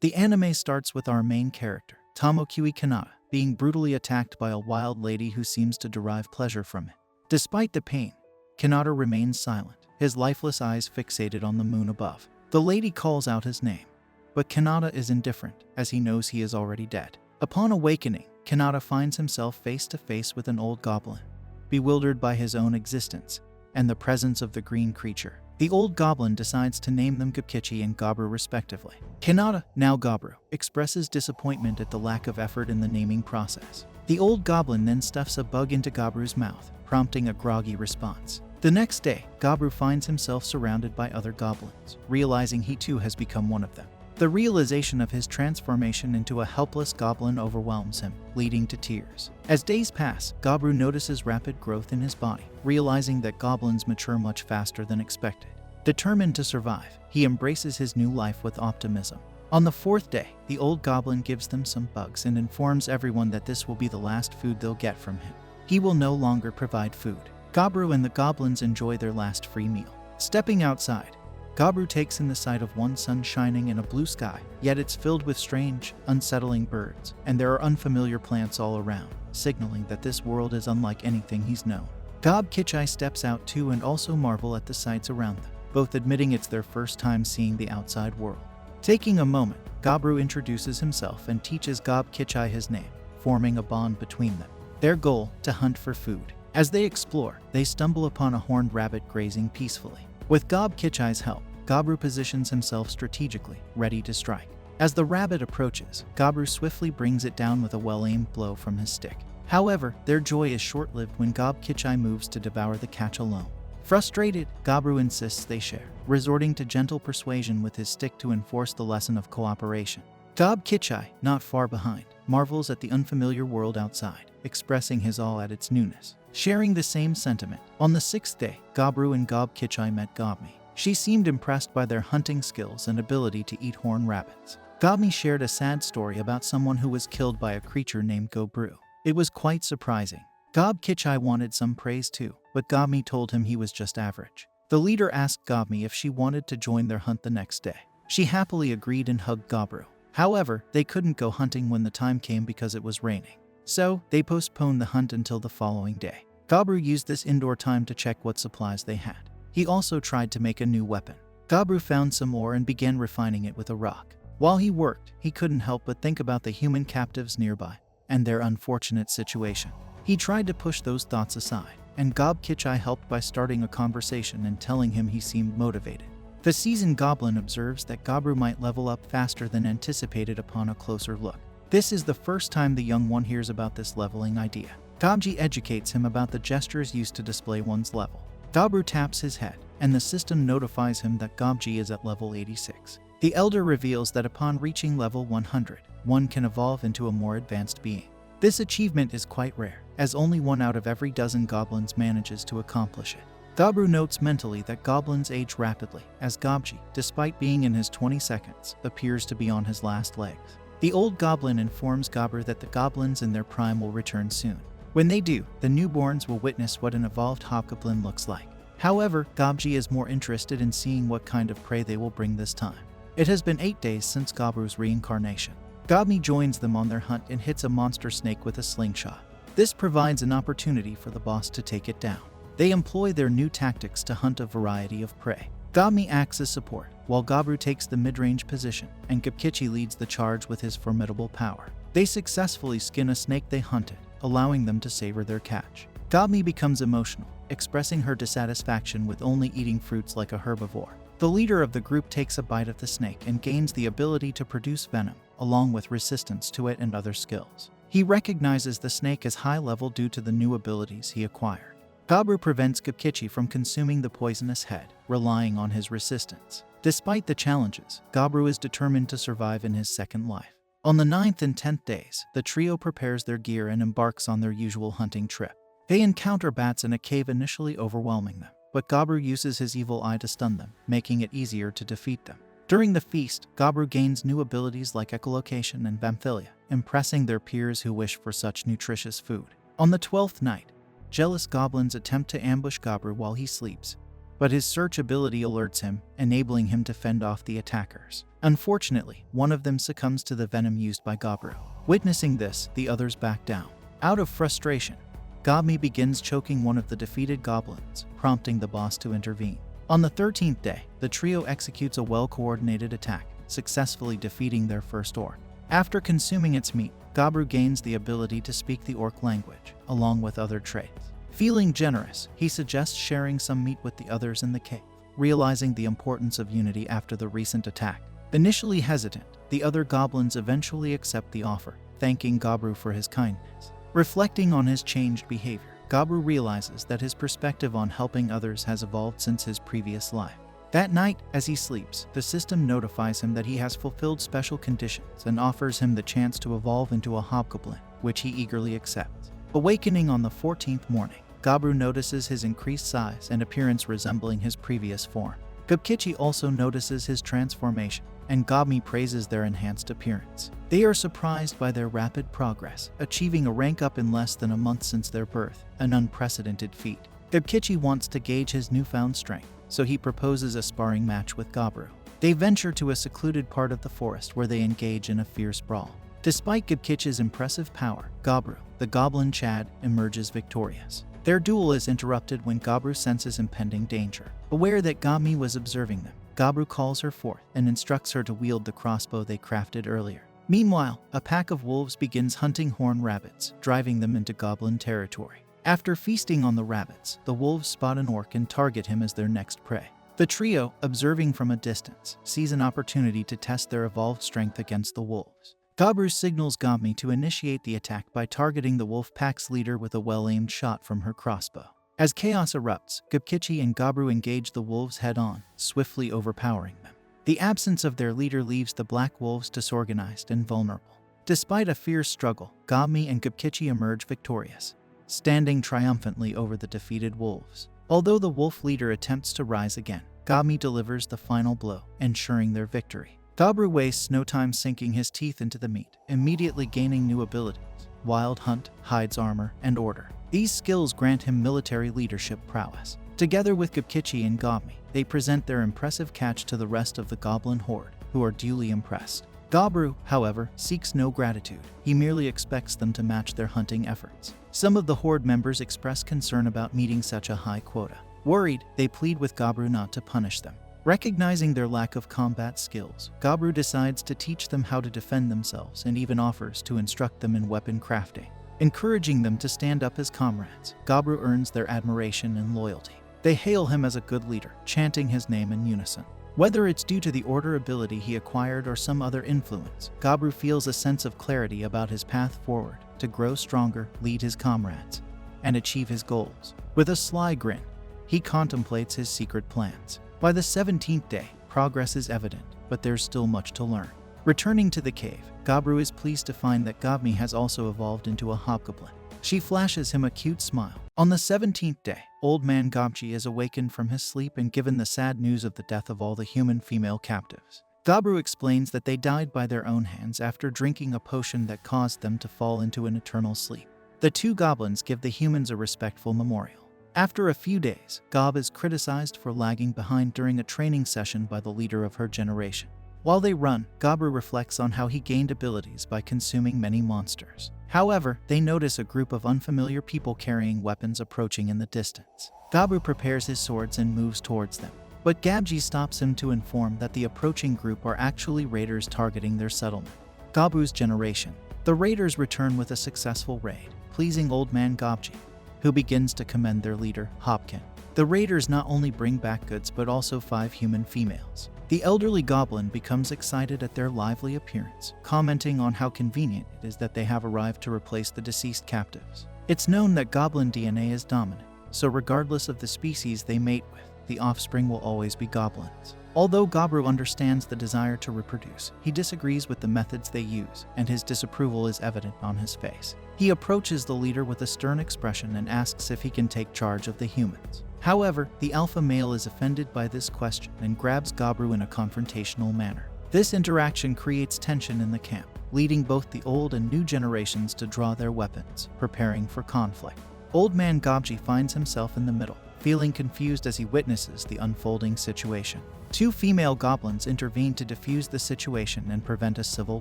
The anime starts with our main character, Tomokui Kanata, being brutally attacked by a wild lady who seems to derive pleasure from it. Despite the pain, Kanata remains silent, his lifeless eyes fixated on the moon above. The lady calls out his name, but Kanata is indifferent, as he knows he is already dead. Upon awakening, Kanata finds himself face to face with an old goblin, bewildered by his own existence and the presence of the green creature. The old goblin decides to name them Gokichi and Goburou respectively. Kanata, now Goburou, expresses disappointment at the lack of effort in the naming process. The old goblin then stuffs a bug into Goburou's mouth, prompting a groggy response. The next day, Goburou finds himself surrounded by other goblins, realizing he too has become one of them. The realization of his transformation into a helpless goblin overwhelms him, leading to tears. As days pass, Goburou notices rapid growth in his body, realizing that goblins mature much faster than expected. Determined to survive, he embraces his new life with optimism. On the fourth day, the old goblin gives them some bugs and informs everyone that this will be the last food they'll get from him. He will no longer provide food. Goburou and the goblins enjoy their last free meal. Stepping outside, Goburou takes in the sight of one sun shining in a blue sky, yet it's filled with strange, unsettling birds, and there are unfamiliar plants all around, signaling that this world is unlike anything he's known. Gob-Kichai steps out too and also marvel at the sights around them, both admitting it's their first time seeing the outside world. Taking a moment, Goburou introduces himself and teaches Gob-Kichai his name, forming a bond between them. Their goal, to hunt for food. As they explore, they stumble upon a horned rabbit grazing peacefully. With Gob-Kichai's help, Goburou positions himself strategically, ready to strike. As the rabbit approaches, Goburou swiftly brings it down with a well-aimed blow from his stick. However, their joy is short-lived when Gob-Kichai moves to devour the catch alone. Frustrated, Goburou insists they share, resorting to gentle persuasion with his stick to enforce the lesson of cooperation. Gob-Kichai, not far behind, marvels at the unfamiliar world outside, expressing his awe at its newness. Sharing the same sentiment, on the sixth day, Goburou and Gob-Kichai met Gobmi. She seemed impressed by their hunting skills and ability to eat horned rabbits. Gobmi shared a sad story about someone who was killed by a creature named Goburou. It was quite surprising. Gob-Kichai wanted some praise too, but Gobmi told him he was just average. The leader asked Gobmi if she wanted to join their hunt the next day. She happily agreed and hugged Goburou. However, they couldn't go hunting when the time came because it was raining. So, they postponed the hunt until the following day. Goburou used this indoor time to check what supplies they had. He also tried to make a new weapon. Goburou found some ore and began refining it with a rock. While he worked, he couldn't help but think about the human captives nearby and their unfortunate situation. He tried to push those thoughts aside, and Gob-Kichai helped by starting a conversation and telling him he seemed motivated. The seasoned goblin observes that Goburou might level up faster than anticipated upon a closer look. This is the first time the young one hears about this leveling idea. Gobji educates him about the gestures used to display one's level. Goburou taps his head, and the system notifies him that Gobji is at level 86. The elder reveals that upon reaching level 100, one can evolve into a more advanced being. This achievement is quite rare, as only 1 out of every dozen goblins manages to accomplish it. Goburou notes mentally that goblins age rapidly, as Gobji, despite being in his 22nd, appears to be on his last legs. The old goblin informs Goburou that the goblins in their prime will return soon. When they do, the newborns will witness what an evolved hobgoblin looks like. However, Gobji is more interested in seeing what kind of prey they will bring this time. It has been 8 days since Goburou's reincarnation. Gobmi joins them on their hunt and hits a monster snake with a slingshot. This provides an opportunity for the boss to take it down. They employ their new tactics to hunt a variety of prey. Gobmi acts as support, while Goburou takes the mid-range position, and Gokichi leads the charge with his formidable power. They successfully skin a snake they hunted, allowing them to savor their catch. Gobmi becomes emotional, expressing her dissatisfaction with only eating fruits like a herbivore. The leader of the group takes a bite of the snake and gains the ability to produce venom, along with resistance to it and other skills. He recognizes the snake as high level due to the new abilities he acquired. Goburou prevents Gokichi from consuming the poisonous head, relying on his resistance. Despite the challenges, Goburou is determined to survive in his second life. On the 9th and 10th days, the trio prepares their gear and embarks on their usual hunting trip. They encounter bats in a cave, initially overwhelming them, but Goburou uses his evil eye to stun them, making it easier to defeat them. During the feast, Goburou gains new abilities like echolocation and vamphilia, impressing their peers who wish for such nutritious food. On the 12th night, jealous goblins attempt to ambush Goburou while he sleeps, but his search ability alerts him, enabling him to fend off the attackers. Unfortunately, one of them succumbs to the venom used by Goburou. Witnessing this, the others back down. Out of frustration, Goburou begins choking one of the defeated goblins, prompting the boss to intervene. On the 13th day, the trio executes a well-coordinated attack, successfully defeating their first orc. After consuming its meat, Goburou gains the ability to speak the orc language, along with other traits. Feeling generous, he suggests sharing some meat with the others in the cave, realizing the importance of unity after the recent attack. Initially hesitant, the other goblins eventually accept the offer, thanking Goburou for his kindness. Reflecting on his changed behavior, Goburou realizes that his perspective on helping others has evolved since his previous life. That night, as he sleeps, the system notifies him that he has fulfilled special conditions and offers him the chance to evolve into a hobgoblin, which he eagerly accepts. Awakening on the 14th morning, Goburou notices his increased size and appearance resembling his previous form. Goburou also notices his transformation, and Goburou praises their enhanced appearance. They are surprised by their rapid progress, achieving a rank up in less than a month since their birth, an unprecedented feat. Goburou wants to gauge his newfound strength, so he proposes a sparring match with Goburou. They venture to a secluded part of the forest where they engage in a fierce brawl. Despite Goburou's impressive power, Goburou, the goblin Chad, emerges victorious. Their duel is interrupted when Goburou senses impending danger. Aware that Goburou was observing them, Goburou calls her forth and instructs her to wield the crossbow they crafted earlier. Meanwhile, a pack of wolves begins hunting horned rabbits, driving them into goblin territory. After feasting on the rabbits, the wolves spot an orc and target him as their next prey. The trio, observing from a distance, sees an opportunity to test their evolved strength against the wolves. Goburou signals Goburou to initiate the attack by targeting the wolf pack's leader with a well-aimed shot from her crossbow. As chaos erupts, Goburou and Goburou engage the wolves head-on, swiftly overpowering them. The absence of their leader leaves the black wolves disorganized and vulnerable. Despite a fierce struggle, Goburou and Goburou emerge victorious, standing triumphantly over the defeated wolves. Although the wolf leader attempts to rise again, Goburou delivers the final blow, ensuring their victory. Goburou wastes no time sinking his teeth into the meat, immediately gaining new abilities: Wild Hunt, Hides Armor, and Order. These skills grant him military leadership prowess. Together with Goburou and Goburou, they present their impressive catch to the rest of the goblin horde, who are duly impressed. Goburou, however, seeks no gratitude. He merely expects them to match their hunting efforts. Some of the horde members express concern about meeting such a high quota. Worried, they plead with Goburou not to punish them. Recognizing their lack of combat skills, Goburou decides to teach them how to defend themselves and even offers to instruct them in weapon crafting. Encouraging them to stand up as comrades, Goburou earns their admiration and loyalty. They hail him as a good leader, chanting his name in unison. Whether it's due to the order ability he acquired or some other influence, Goburou feels a sense of clarity about his path forward to grow stronger, lead his comrades, and achieve his goals. With a sly grin, he contemplates his secret plans. By the 17th day, progress is evident, but there's still much to learn. Returning to the cave, Goburou is pleased to find that Goburou has also evolved into a hobgoblin. She flashes him a cute smile. On the 17th day, Old Man Goburou is awakened from his sleep and given the sad news of the death of all the human female captives. Goburou explains that they died by their own hands after drinking a potion that caused them to fall into an eternal sleep. The two goblins give the humans a respectful memorial. After a few days, Gob is criticized for lagging behind during a training session by the leader of her generation. While they run, Goburou reflects on how he gained abilities by consuming many monsters. However, they notice a group of unfamiliar people carrying weapons approaching in the distance. Goburou prepares his swords and moves towards them, but Goburou stops him to inform that the approaching group are actually raiders targeting their settlement. Goburou's generation. The raiders return with a successful raid, pleasing Old Man Goburou, who begins to commend their leader, Hopkin. The raiders not only bring back goods but also 5 human females. The elderly goblin becomes excited at their lively appearance, commenting on how convenient it is that they have arrived to replace the deceased captives. It's known that goblin DNA is dominant, so regardless of the species they mate with, the offspring will always be goblins. Although Goburou understands the desire to reproduce, he disagrees with the methods they use, and his disapproval is evident on his face. He approaches the leader with a stern expression and asks if he can take charge of the humans. However, the alpha male is offended by this question and grabs Goburou in a confrontational manner. This interaction creates tension in the camp, leading both the old and new generations to draw their weapons, preparing for conflict. Old Man Goburou finds himself in the middle, feeling confused as he witnesses the unfolding situation. Two female goblins intervene to defuse the situation and prevent a civil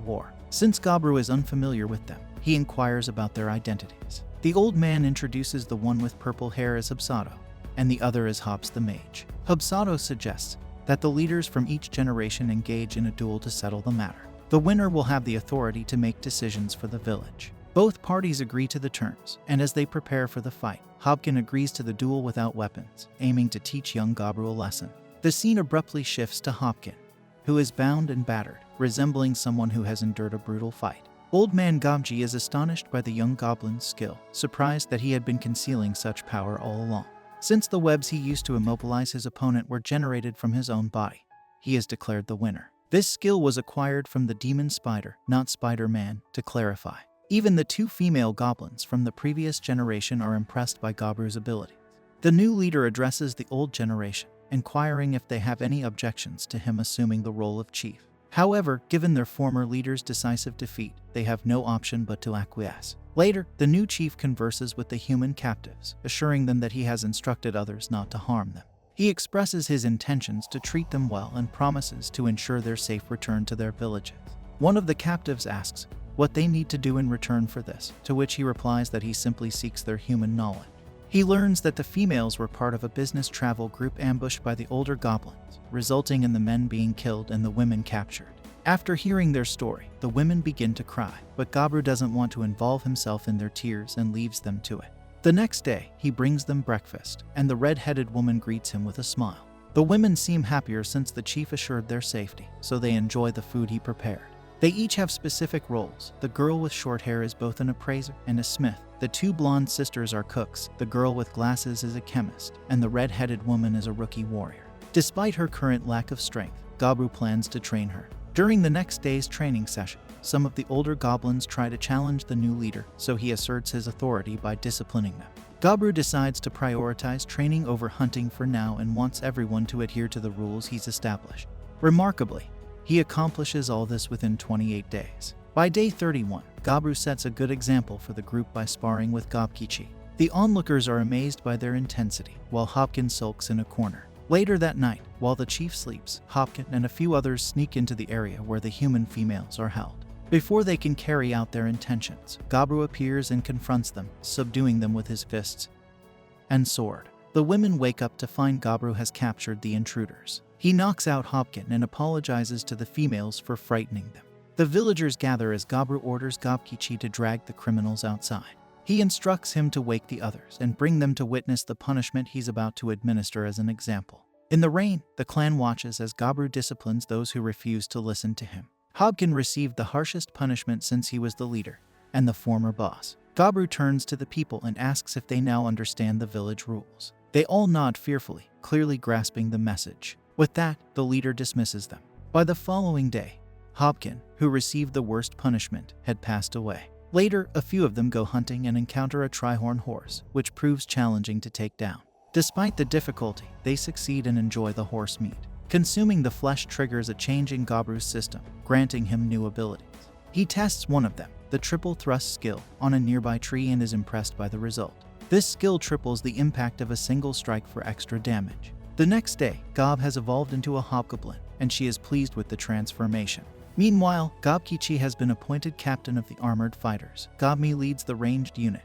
war. Since Goburou is unfamiliar with them, he inquires about their identities. The old man introduces the one with purple hair as Hubsato, and the other as Hobbs the Mage. Hubsato suggests that the leaders from each generation engage in a duel to settle the matter. The winner will have the authority to make decisions for the village. Both parties agree to the terms, and as they prepare for the fight, Hobkin agrees to the duel without weapons, aiming to teach young Goburou a lesson. The scene abruptly shifts to Hobkin, who is bound and battered, resembling someone who has endured a brutal fight. Old Man Gobji is astonished by the young goblin's skill, surprised that he had been concealing such power all along. Since the webs he used to immobilize his opponent were generated from his own body, he is declared the winner. This skill was acquired from the demon spider, not Spider-Man, to clarify. Even the two female goblins from the previous generation are impressed by Goburou's abilities. The new leader addresses the old generation, inquiring if they have any objections to him assuming the role of chief. However, given their former leader's decisive defeat, they have no option but to acquiesce. Later, the new chief converses with the human captives, assuring them that he has instructed others not to harm them. He expresses his intentions to treat them well and promises to ensure their safe return to their villages. One of the captives asks what they need to do in return for this, to which he replies that he simply seeks their human knowledge. He learns that the females were part of a business travel group ambushed by the older goblins, resulting in the men being killed and the women captured. After hearing their story, the women begin to cry, but Goburou doesn't want to involve himself in their tears and leaves them to it. The next day, he brings them breakfast, and the red-headed woman greets him with a smile. The women seem happier since the chief assured their safety, so they enjoy the food he prepared. They each have specific roles. The girl with short hair is both an appraiser and a smith. The two blonde sisters are cooks, the girl with glasses is a chemist, and the red-headed woman is a rookie warrior. Despite her current lack of strength, Goburou plans to train her. During the next day's training session, some of the older goblins try to challenge the new leader, so he asserts his authority by disciplining them. Goburou decides to prioritize training over hunting for now and wants everyone to adhere to the rules he's established. Remarkably, he accomplishes all this within 28 days. By day 31, Goburou sets a good example for the group by sparring with Gobkichi. The onlookers are amazed by their intensity, while Hobkin sulks in a corner. Later that night, while the chief sleeps, Hobkin and a few others sneak into the area where the human females are held. Before they can carry out their intentions, Goburou appears and confronts them, subduing them with his fists and sword. The women wake up to find Goburou has captured the intruders. He knocks out Hobkin and apologizes to the females for frightening them. The villagers gather as Goburou orders Gobkichi to drag the criminals outside. He instructs him to wake the others and bring them to witness the punishment he's about to administer as an example. In the rain, the clan watches as Goburou disciplines those who refuse to listen to him. Hobkin received the harshest punishment since he was the leader and the former boss. Goburou turns to the people and asks if they now understand the village rules. They all nod fearfully, clearly grasping the message. With that, the leader dismisses them. By the following day, Hobkin, who received the worst punishment, had passed away. Later, a few of them go hunting and encounter a trihorn horse, which proves challenging to take down. Despite the difficulty, they succeed and enjoy the horse meat. Consuming the flesh triggers a change in Goburou's system, granting him new abilities. He tests one of them, the triple thrust skill, on a nearby tree and is impressed by the result. This skill triples the impact of a single strike for extra damage. The next day, Gob has evolved into a hobgoblin, and she is pleased with the transformation. Meanwhile, Gobkichi has been appointed captain of the armored fighters. Gobmi leads the ranged unit,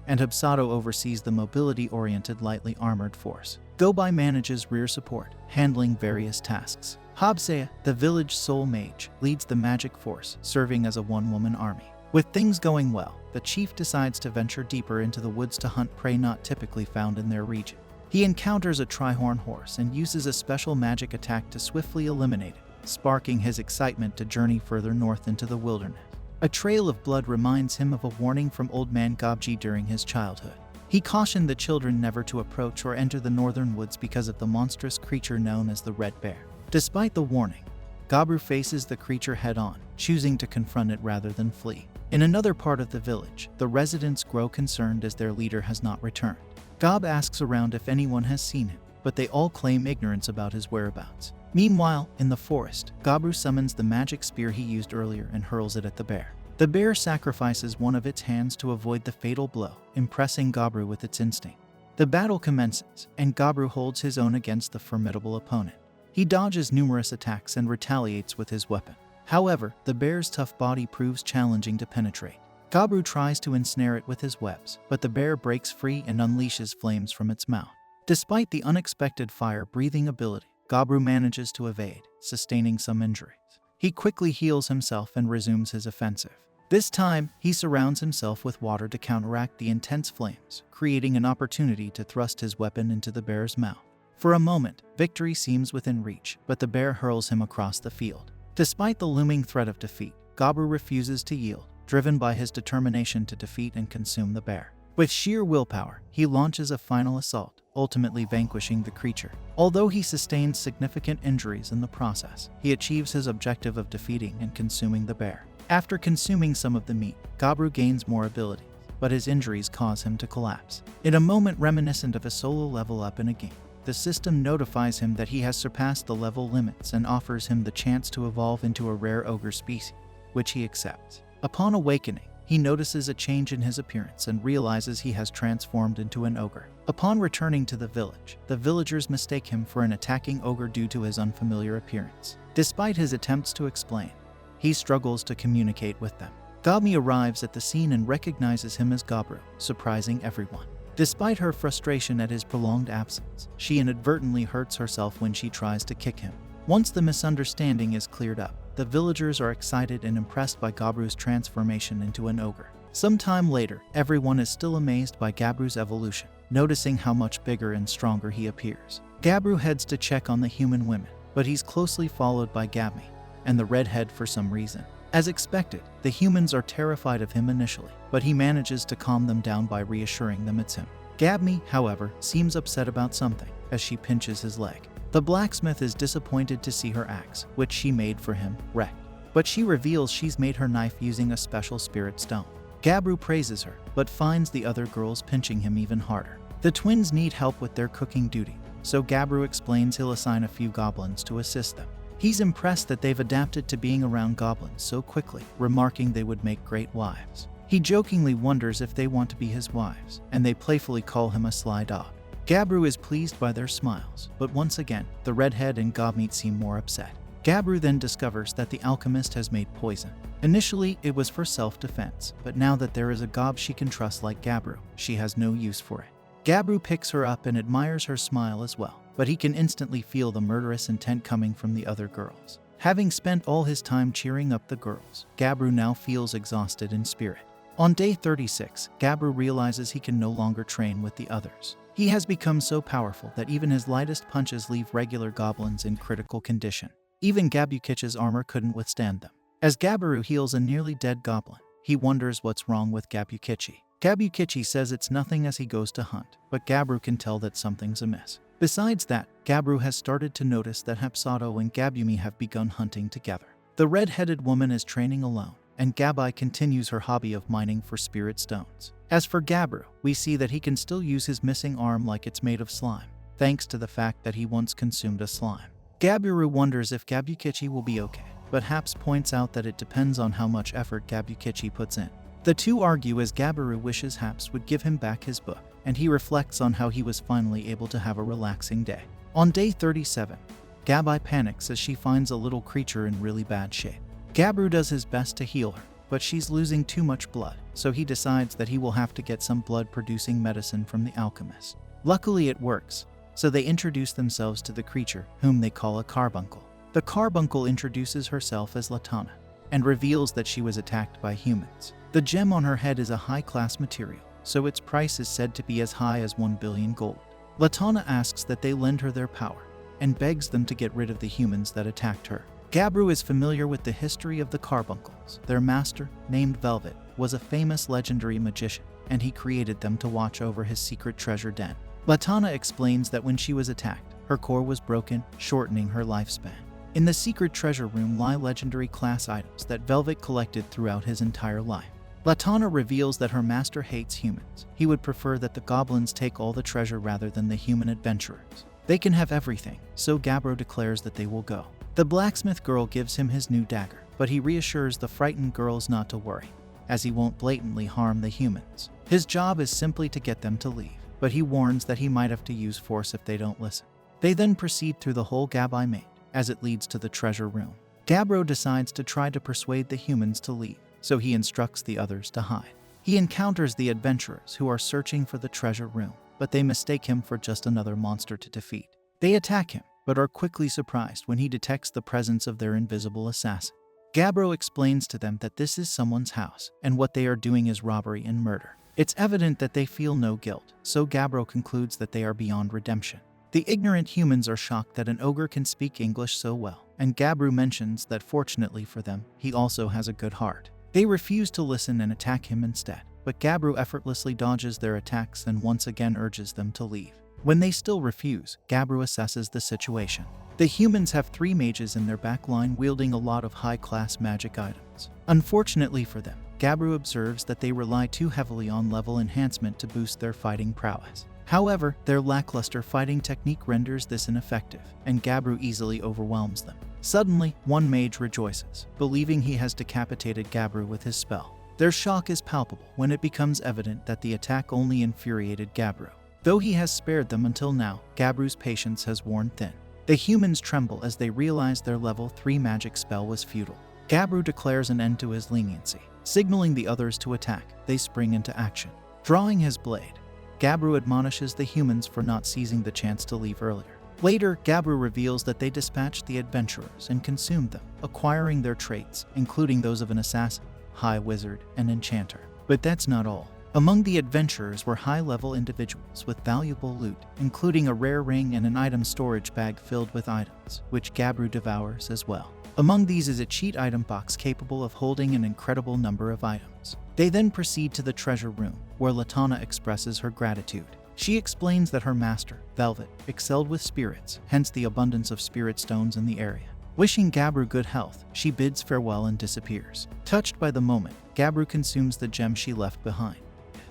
and Hubsato oversees the mobility-oriented lightly armored force. Gobai manages rear support, handling various tasks. Hobsea, the village soul mage, leads the magic force, serving as a one-woman army. With things going well, the chief decides to venture deeper into the woods to hunt prey not typically found in their region. He encounters a trihorn horse and uses a special magic attack to swiftly eliminate it, sparking his excitement to journey further north into the wilderness. A trail of blood reminds him of a warning from Old Man Gobji during his childhood. He cautioned the children never to approach or enter the northern woods because of the monstrous creature known as the Red Bear. Despite the warning, Goburou faces the creature head-on, choosing to confront it rather than flee. In another part of the village, the residents grow concerned as their leader has not returned. Gob asks around if anyone has seen him, but they all claim ignorance about his whereabouts. Meanwhile, in the forest, Goburou summons the magic spear he used earlier and hurls it at the bear. The bear sacrifices one of its hands to avoid the fatal blow, impressing Goburou with its instinct. The battle commences, and Goburou holds his own against the formidable opponent. He dodges numerous attacks and retaliates with his weapon. However, the bear's tough body proves challenging to penetrate. Goburou tries to ensnare it with his webs, but the bear breaks free and unleashes flames from its mouth. Despite the unexpected fire-breathing ability, Goburou manages to evade, sustaining some injuries. He quickly heals himself and resumes his offensive. This time, he surrounds himself with water to counteract the intense flames, creating an opportunity to thrust his weapon into the bear's mouth. For a moment, victory seems within reach, but the bear hurls him across the field. Despite the looming threat of defeat, Goburou refuses to yield, driven by his determination to defeat and consume the bear. With sheer willpower, he launches a final assault, ultimately vanquishing the creature. Although he sustains significant injuries in the process, he achieves his objective of defeating and consuming the bear. After consuming some of the meat, Goburou gains more abilities, but his injuries cause him to collapse. In a moment reminiscent of a solo level up in a game, the system notifies him that he has surpassed the level limits and offers him the chance to evolve into a rare ogre species, which he accepts. Upon awakening, he notices a change in his appearance and realizes he has transformed into an ogre. Upon returning to the village, the villagers mistake him for an attacking ogre due to his unfamiliar appearance. Despite his attempts to explain, he struggles to communicate with them. Goblin arrives at the scene and recognizes him as Goburou, surprising everyone. Despite her frustration at his prolonged absence, she inadvertently hurts herself when she tries to kick him. Once the misunderstanding is cleared up, the villagers are excited and impressed by Goburou's transformation into an ogre. Sometime later, everyone is still amazed by Goburou's evolution, noticing how much bigger and stronger he appears. Goburou heads to check on the human women, but he's closely followed by Goblin and the redhead for some reason. As expected, the humans are terrified of him initially, but he manages to calm them down by reassuring them it's him. Goblin, however, seems upset about something as she pinches his leg. The blacksmith is disappointed to see her axe, which she made for him, wrecked. But she reveals she's made her knife using a special spirit stone. Goburou praises her, but finds the other girls pinching him even harder. The twins need help with their cooking duty, so Goburou explains he'll assign a few goblins to assist them. He's impressed that they've adapted to being around goblins so quickly, remarking they would make great wives. He jokingly wonders if they want to be his wives, and they playfully call him a sly dog. Goburou is pleased by their smiles, but once again, the redhead and Goblin seem more upset. Goburou then discovers that the alchemist has made poison. Initially, it was for self-defense, but now that there is a gob she can trust like Goburou, she has no use for it. Goburou picks her up and admires her smile as well, but he can instantly feel the murderous intent coming from the other girls. Having spent all his time cheering up the girls, Goburou now feels exhausted in spirit. On day 36, Goburou realizes he can no longer train with the others. He has become so powerful that even his lightest punches leave regular goblins in critical condition. Even Gabukichi's armor couldn't withstand them. As Goburou heals a nearly dead goblin, he wonders what's wrong with Gabukichi. Gabukichi says it's nothing as he goes to hunt, but Goburou can tell that something's amiss. Besides that, Goburou has started to notice that Hapsado and Gabumi have begun hunting together. The red-headed woman is training alone, and Gabai continues her hobby of mining for spirit stones. As for Goburou, we see that he can still use his missing arm like it's made of slime, thanks to the fact that he once consumed a slime. Goburou wonders if Gabukichi will be okay, but Haps points out that it depends on how much effort Gabukichi puts in. The two argue as Goburou wishes Haps would give him back his book, and he reflects on how he was finally able to have a relaxing day. On day 37, Gabai panics as she finds a little creature in really bad shape. Goburou does his best to heal her, but she's losing too much blood, so he decides that he will have to get some blood-producing medicine from the alchemist. Luckily it works, so they introduce themselves to the creature, whom they call a carbuncle. The carbuncle introduces herself as Latana, and reveals that she was attacked by humans. The gem on her head is a high-class material, so its price is said to be as high as 1 billion gold. Latana asks that they lend her their power, and begs them to get rid of the humans that attacked her. Goburou is familiar with the history of the carbuncles. Their master, named Velvet, was a famous legendary magician, and he created them to watch over his secret treasure den. Latana explains that when she was attacked, her core was broken, shortening her lifespan. In the secret treasure room lie legendary class items that Velvet collected throughout his entire life. Latana reveals that her master hates humans. He would prefer that the goblins take all the treasure rather than the human adventurers. They can have everything, so Goburou declares that they will go. The blacksmith girl gives him his new dagger, but he reassures the frightened girls not to worry, as he won't blatantly harm the humans. His job is simply to get them to leave. but he warns that he might have to use force if they don't listen. They then proceed through the whole Gabai made, as it leads to the treasure room. Goburou decides to try to persuade the humans to leave, so he instructs the others to hide. He encounters the adventurers who are searching for the treasure room, but they mistake him for just another monster to defeat. They attack him, but are quickly surprised when he detects the presence of their invisible assassin. Goburou explains to them that this is someone's house, and what they are doing is robbery and murder. It's evident that they feel no guilt, so Goburou concludes that they are beyond redemption. The ignorant humans are shocked that an ogre can speak English so well, and Goburou mentions that fortunately for them, he also has a good heart. They refuse to listen and attack him instead, but Goburou effortlessly dodges their attacks and once again urges them to leave. When they still refuse, Goburou assesses the situation. The humans have 3 mages in their back line wielding a lot of high-class magic items. Unfortunately for them, Goburou observes that they rely too heavily on level enhancement to boost their fighting prowess. However, their lackluster fighting technique renders this ineffective, and Goburou easily overwhelms them. Suddenly, one mage rejoices, believing he has decapitated Goburou with his spell. Their shock is palpable when it becomes evident that the attack only infuriated Goburou. Though he has spared them until now, Gaburou's patience has worn thin. The humans tremble as they realize their level 3 magic spell was futile. Goburou declares an end to his leniency. Signaling the others to attack, they spring into action. Drawing his blade, Goburou admonishes the humans for not seizing the chance to leave earlier. Later, Goburou reveals that they dispatched the adventurers and consumed them, acquiring their traits, including those of an assassin, high wizard, and enchanter. But that's not all. Among the adventurers were high-level individuals with valuable loot, including a rare ring and an item storage bag filled with items, which Goburou devours as well. Among these is a cheat item box capable of holding an incredible number of items. They then proceed to the treasure room, where Latana expresses her gratitude. She explains that her master, Velvet, excelled with spirits, hence the abundance of spirit stones in the area. Wishing Goburou good health, she bids farewell and disappears. Touched by the moment, Goburou consumes the gem she left behind.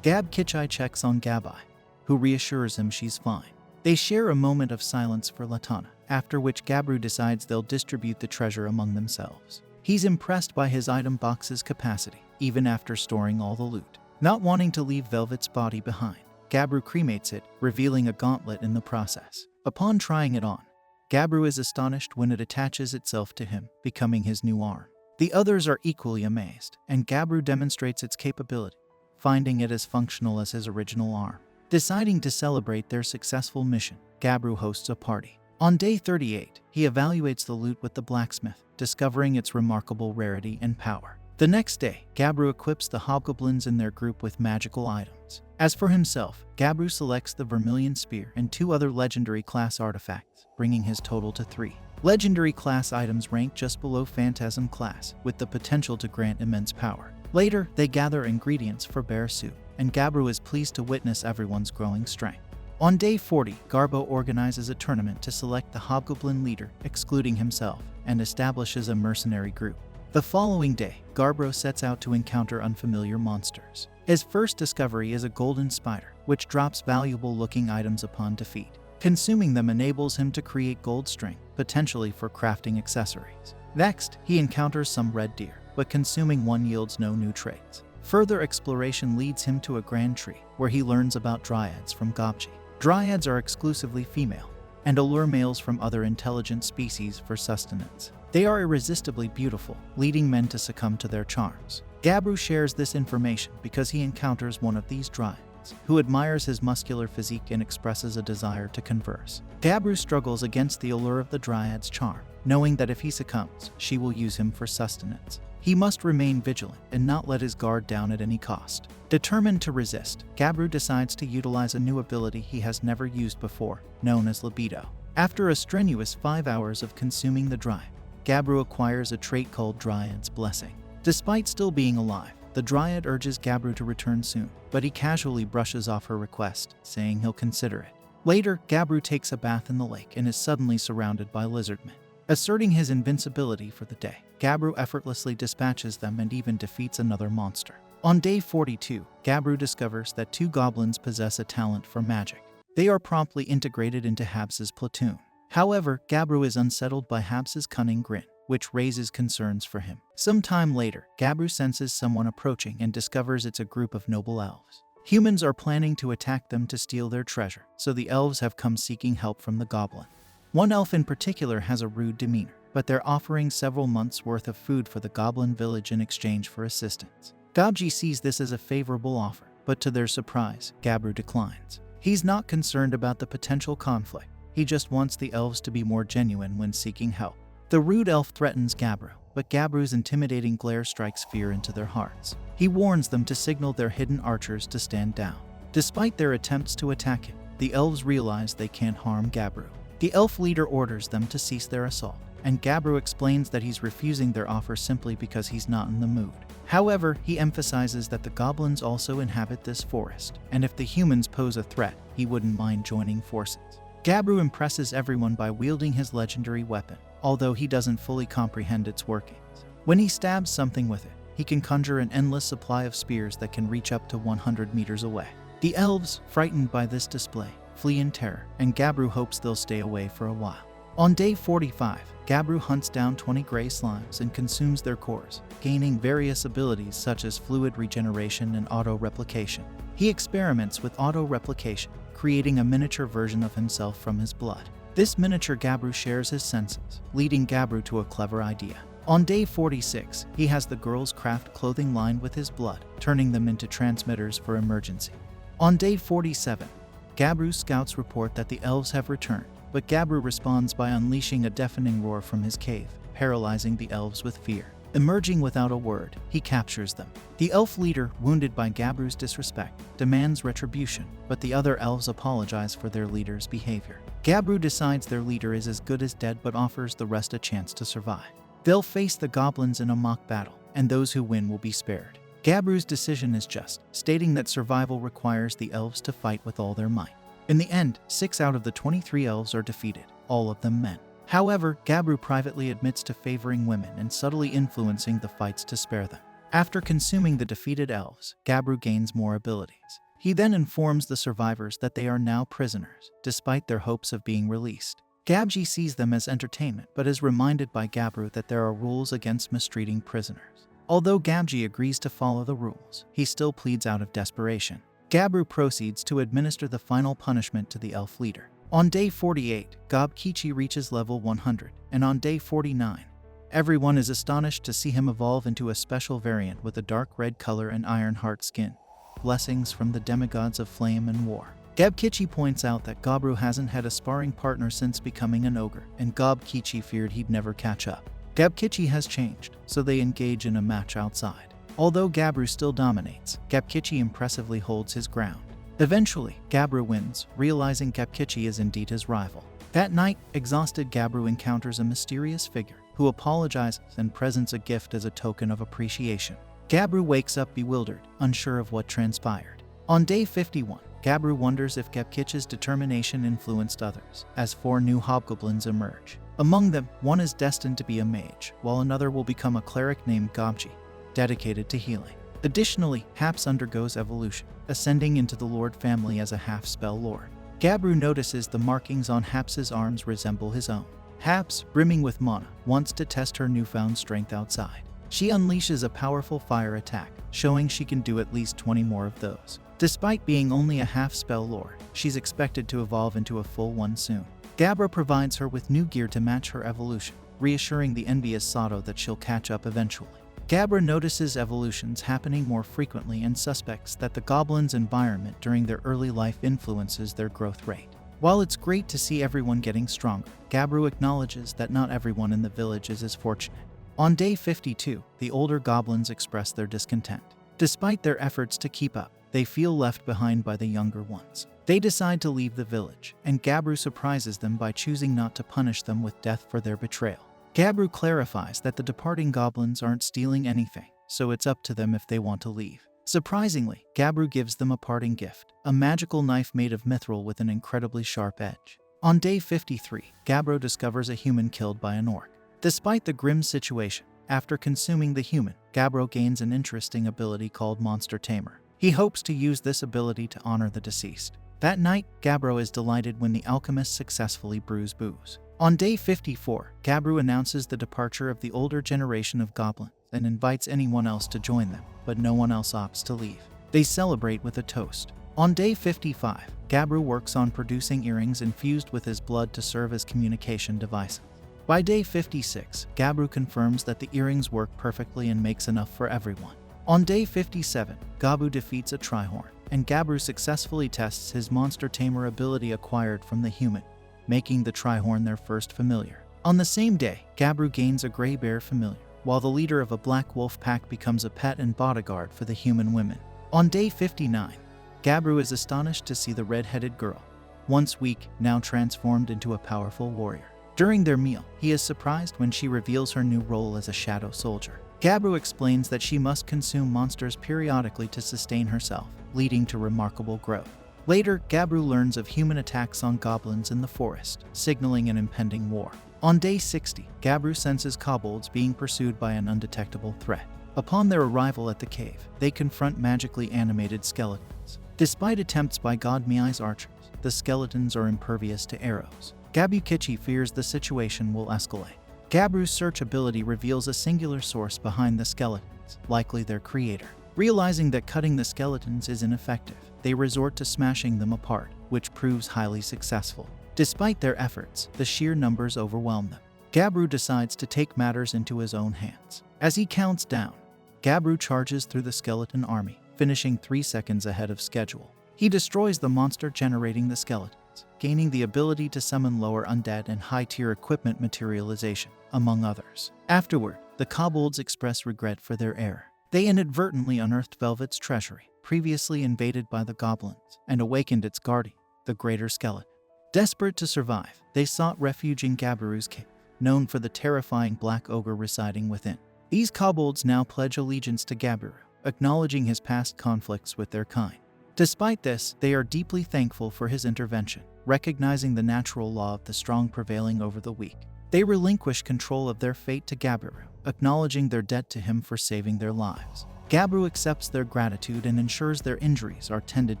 Gab Kichai checks on Gabai, who reassures him she's fine. They share a moment of silence for Latana, after which Goburou decides they'll distribute the treasure among themselves. He's impressed by his item box's capacity, even after storing all the loot. Not wanting to leave Velvet's body behind, Goburou cremates it, revealing a gauntlet in the process. Upon trying it on, Goburou is astonished when it attaches itself to him, becoming his new arm. The others are equally amazed, and Goburou demonstrates its capability, finding it as functional as his original arm. Deciding to celebrate their successful mission, Goburou hosts a party. On day 38, he evaluates the loot with the blacksmith, discovering its remarkable rarity and power. The next day, Goburou equips the hobgoblins in their group with magical items. As for himself, Goburou selects the Vermilion Spear and 2 other legendary class artifacts, bringing his total to 3. Legendary class items rank just below Phantasm class, with the potential to grant immense power. Later, they gather ingredients for bear soup, and Goburou is pleased to witness everyone's growing strength. On day 40, Garbo organizes a tournament to select the hobgoblin leader, excluding himself, and establishes a mercenary group. The following day, Garbo sets out to encounter unfamiliar monsters. His first discovery is a golden spider, which drops valuable-looking items upon defeat. Consuming them enables him to create gold string, potentially for crafting accessories. Next, he encounters some red deer, but consuming one yields no new traits. Further exploration leads him to a grand tree, where he learns about dryads from Gobji. Dryads are exclusively female, and allure males from other intelligent species for sustenance. They are irresistibly beautiful, leading men to succumb to their charms. Goburou shares this information because he encounters one of these dryads, who admires his muscular physique and expresses a desire to converse. Goburou struggles against the allure of the dryad's charm, knowing that if he succumbs, she will use him for sustenance. He must remain vigilant and not let his guard down at any cost. Determined to resist, Goburou decides to utilize a new ability he has never used before, known as libido. After a strenuous 5 hours of consuming the dryad, Goburou acquires a trait called Dryad's Blessing. Despite still being alive, the dryad urges Goburou to return soon, but he casually brushes off her request, saying he'll consider it. Later, Goburou takes a bath in the lake and is suddenly surrounded by lizardmen. Asserting his invincibility for the day, Goburou effortlessly dispatches them and even defeats another monster. On day 42, Goburou discovers that 2 goblins possess a talent for magic. They are promptly integrated into Habs's platoon. However, Goburou is unsettled by Habs's cunning grin, which raises concerns for him. Some time later, Goburou senses someone approaching and discovers it's a group of noble elves. Humans are planning to attack them to steal their treasure, so the elves have come seeking help from the goblin. One elf in particular has a rude demeanor, but they're offering several months' worth of food for the goblin village in exchange for assistance. Gobji sees this as a favorable offer, but to their surprise, Goburou declines. He's not concerned about the potential conflict, he just wants the elves to be more genuine when seeking help. The rude elf threatens Goburou, but Goburou's intimidating glare strikes fear into their hearts. He warns them to signal their hidden archers to stand down. Despite their attempts to attack him, the elves realize they can't harm Goburou. The elf leader orders them to cease their assault, and Goburou explains that he's refusing their offer simply because he's not in the mood. However, he emphasizes that the goblins also inhabit this forest, and if the humans pose a threat, he wouldn't mind joining forces. Goburou impresses everyone by wielding his legendary weapon, although he doesn't fully comprehend its workings. When he stabs something with it, he can conjure an endless supply of spears that can reach up to 100 meters away. The elves, frightened by this display, flee in terror, and Goburou hopes they'll stay away for a while. On day 45, Goburou hunts down 20 gray slimes and consumes their cores, gaining various abilities such as fluid regeneration and auto-replication. He experiments with auto-replication, creating a miniature version of himself from his blood. This miniature Goburou shares his senses, leading Goburou to a clever idea. On day 46, he has the girls craft clothing lined with his blood, turning them into transmitters for emergency. On day 47, Goburou's scouts report that the elves have returned, but Goburou responds by unleashing a deafening roar from his cave, paralyzing the elves with fear. Emerging without a word, he captures them. The elf leader, wounded by Goburou's disrespect, demands retribution, but the other elves apologize for their leader's behavior. Goburou decides their leader is as good as dead but offers the rest a chance to survive. They'll face the goblins in a mock battle, and those who win will be spared. Goburou's decision is just, stating that survival requires the elves to fight with all their might. In the end, 6 out of the 23 elves are defeated, all of them men. However, Goburou privately admits to favoring women and subtly influencing the fights to spare them. After consuming the defeated elves, Goburou gains more abilities. He then informs the survivors that they are now prisoners, despite their hopes of being released. Gabji sees them as entertainment, but is reminded by Goburou that there are rules against mistreating prisoners. Although Gabji agrees to follow the rules, he still pleads out of desperation. Goburou proceeds to administer the final punishment to the elf leader. On day 48, Gobkichi reaches level 100, and on day 49, everyone is astonished to see him evolve into a special variant with a dark red color and iron heart skin. Blessings from the demigods of flame and war. Gobkichi points out that Goburou hasn't had a sparring partner since becoming an ogre, and Gobkichi feared he'd never catch up. Gobkichi has changed, so they engage in a match outside. Although Goburou still dominates, Gobkichi impressively holds his ground. Eventually, Goburou wins, realizing Gobkichi is indeed his rival. That night, exhausted Goburou encounters a mysterious figure, who apologizes and presents a gift as a token of appreciation. Goburou wakes up bewildered, unsure of what transpired. On day 51, Goburou wonders if Gobkichi's determination influenced others, as 4 new hobgoblins emerge. Among them, one is destined to be a mage, while another will become a cleric named Gobji, dedicated to healing. Additionally, Haps undergoes evolution, ascending into the Lord family as a half-spell lord. Goburou notices the markings on Haps's arms resemble his own. Haps, brimming with mana, wants to test her newfound strength outside. She unleashes a powerful fire attack, showing she can do at least 20 more of those. Despite being only a half-spell lord, she's expected to evolve into a full one soon. Goburou provides her with new gear to match her evolution, reassuring the envious Sato that she'll catch up eventually. Goburou notices evolutions happening more frequently and suspects that the goblins' environment during their early life influences their growth rate. While it's great to see everyone getting stronger, Goburou acknowledges that not everyone in the village is as fortunate. On day 52, the older goblins express their discontent. Despite their efforts to keep up, they feel left behind by the younger ones. They decide to leave the village, and Goburou surprises them by choosing not to punish them with death for their betrayal. Goburou clarifies that the departing goblins aren't stealing anything, so it's up to them if they want to leave. Surprisingly, Goburou gives them a parting gift, a magical knife made of mithril with an incredibly sharp edge. On day 53, Goburou discovers a human killed by an orc. Despite the grim situation, after consuming the human, Goburou gains an interesting ability called Monster Tamer. He hopes to use this ability to honor the deceased. That night, Goburou is delighted when the alchemists successfully brews booze. On day 54, Goburou announces the departure of the older generation of goblins and invites anyone else to join them, but no one else opts to leave. They celebrate with a toast. On day 55, Goburou works on producing earrings infused with his blood to serve as communication devices. By day 56, Goburou confirms that the earrings work perfectly and makes enough for everyone. On day 57, Goburou defeats a Trihorn, and Goburou successfully tests his monster tamer ability acquired from the human, making the Trihorn their first familiar. On the same day, Goburou gains a gray bear familiar, while the leader of a black wolf pack becomes a pet and bodyguard for the human women. On day 59, Goburou is astonished to see the red-headed girl, once weak, now transformed into a powerful warrior. During their meal, he is surprised when she reveals her new role as a shadow soldier. Goburou explains that she must consume monsters periodically to sustain herself, leading to remarkable growth. Later, Goburou learns of human attacks on goblins in the forest, signaling an impending war. On day 60, Goburou senses kobolds being pursued by an undetectable threat. Upon their arrival at the cave, they confront magically animated skeletons. Despite attempts by God Miai's archers, the skeletons are impervious to arrows. Gobukichi fears the situation will escalate. Goburou's search ability reveals a singular source behind the skeletons, likely their creator. Realizing that cutting the skeletons is ineffective, they resort to smashing them apart, which proves highly successful. Despite their efforts, the sheer numbers overwhelm them. Goburou decides to take matters into his own hands. As he counts down, Goburou charges through the skeleton army, finishing 3 seconds ahead of schedule. He destroys the monster generating the skeletons, gaining the ability to summon lower undead and high-tier equipment materialization, among others. Afterward, the kobolds express regret for their error. They inadvertently unearthed Velvet's treasury, previously invaded by the goblins, and awakened its guardian, the Greater Skeleton. Desperate to survive, they sought refuge in Goburou's cave, known for the terrifying black ogre residing within. These kobolds now pledge allegiance to Goburou, acknowledging his past conflicts with their kind. Despite this, they are deeply thankful for his intervention, recognizing the natural law of the strong prevailing over the weak. They relinquish control of their fate to Goburou, acknowledging their debt to him for saving their lives. Goburou accepts their gratitude and ensures their injuries are tended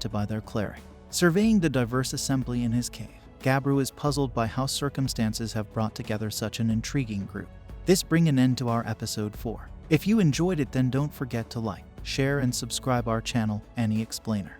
to by their cleric. Surveying the diverse assembly in his cave, Goburou is puzzled by how circumstances have brought together such an intriguing group. This brings an end to our episode 4. If you enjoyed it, then don't forget to like, share, and subscribe our channel, Ani Explainer.